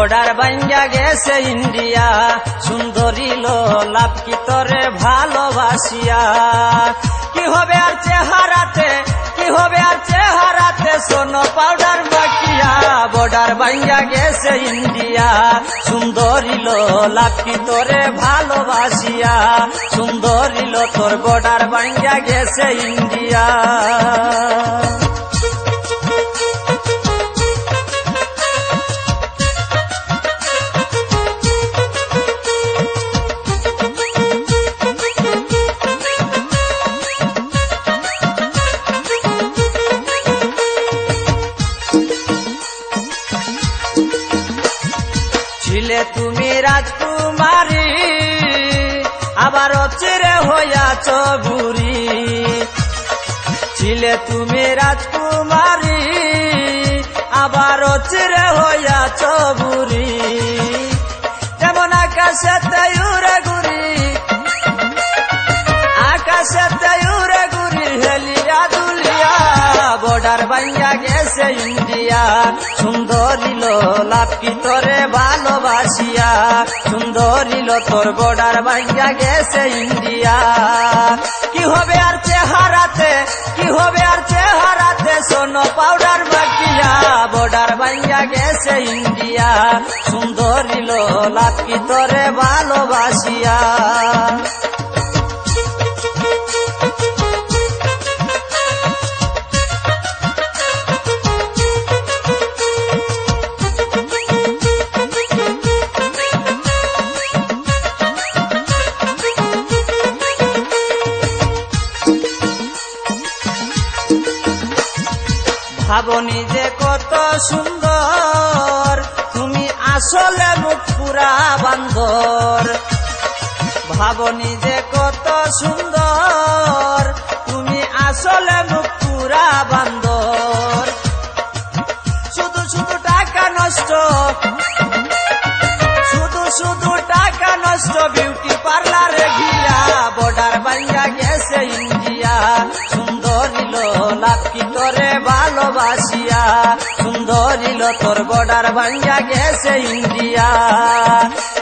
Border ভাঙ্গা গেছে India, সুন্দরী লোলাপ কি তোরে ভালোবাসিয়া। কি হবে আর চেহারাতে, কি হবে আর চেহারাতে, সোনো পাউডার মাখিয়া। বর্ডার ভাঙ্গা গেছে ইন্ডিয়া, সুন্দরী লোলাপ কি তোরে ভালোবাসিয়া। সুন্দরী লো তোর বর্ডার ভাঙ্গা গেছে ইন্ডিয়া। ছিলে তুমি রাজকুমারী, আবার চিরে হইয়াছ বুড়ি। ছিলে তুমি রাজকুমারী, আবার চিরে হইয়াছ বুড়ি। যেমন আকাশেতে উড়ে ঘুরি, আকাশেতে উড়ে ঘুরি, হেলিয়া দুলিয়া। বর্ডার ভাঙ্গা গেছে ইন্ডিয়া, সুন্দরী লোলাপ কি তোরে ভালোবাসিয়া। সুন্দরী লো তোর বর্ডার ভাঙ্গা গেছে ইন্ডিয়া। কি হবে আর চেহারাতে, কি হবে আর চেহারাতে, সোনো পাউডার মাখিয়া। বর্ডার ভাঙ্গা গেছে ইন্ডিয়া, সুন্দরী লোলাপ কি তোরে ভালোবাসিয়া। ভাবনি যে কত সুন্দর, তুমি আসলে মুখ পুরা বান্দর। ভাবনি যে কত সুন্দর, তুমি আসলে মুখ পুরা বান্দর। শুধু শুধু টাকা নষ্ট, শুধু শুধু টাকা নষ্ট, বিউটি পার্লারে গিয়া। বর্ডার ভাঙ্গা গেছে ইন্ডিয়া, সুন্দরী লোলাপ কি তোরে ভালোবাসিয়া। সুন্দরী লো তোর বর্ডার ভাঙ্গা গেছে ইন্ডিয়া।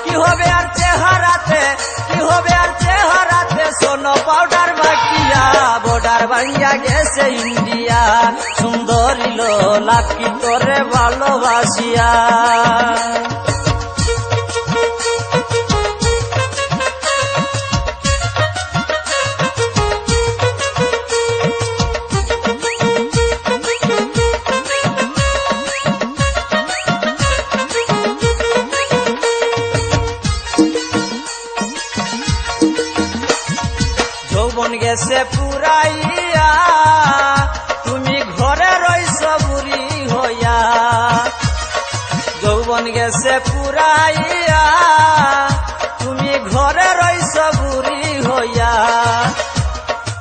কি হবে আর চেহারাতে, কি হবে আর চেহারাতে, সোনো পাউডার মাখিয়া। বর্ডার ভাঙ্গা গেছে ইন্ডিয়া, সুন্দরী লোলাপ কি তোরে ভালোবাসিয়া। যৌবন গেছে পুরাইয়া, তুমি ঘরে রইছ বুড়ি হইয়া। যৌবন গেছে পুরাইয়া, তুমি ঘরে রইছ বুড়ি হইয়া।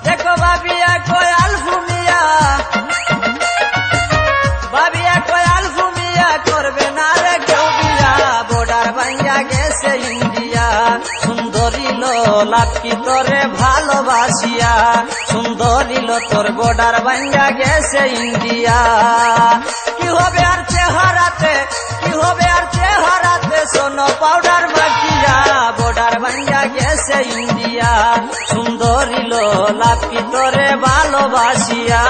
দেখো ভাবিয়া কয় আলফুমিয়া, ভাবিয়া কয় আলফুমিয়া, করবে না রে কেউ বিয়া। বর্ডার ভাঙ্গা গেছে ইন্ডিয়া, সুন্দরী লোলাপ কি তোরে ভালোবাসিয়া। সুন্দরী লো তোর বর্ডার ভাঙ্গা গেছে ইন্ডিয়া। কি হবে আর চেহারাতে, কি হবে আর চেহারাতে, সোনো পাউডার মাখিয়া। বর্ডার ভাঙ্গা গেছে ইন্ডিয়া, সুন্দরী লোলাপ কি তোরে ভালোবাসিয়া।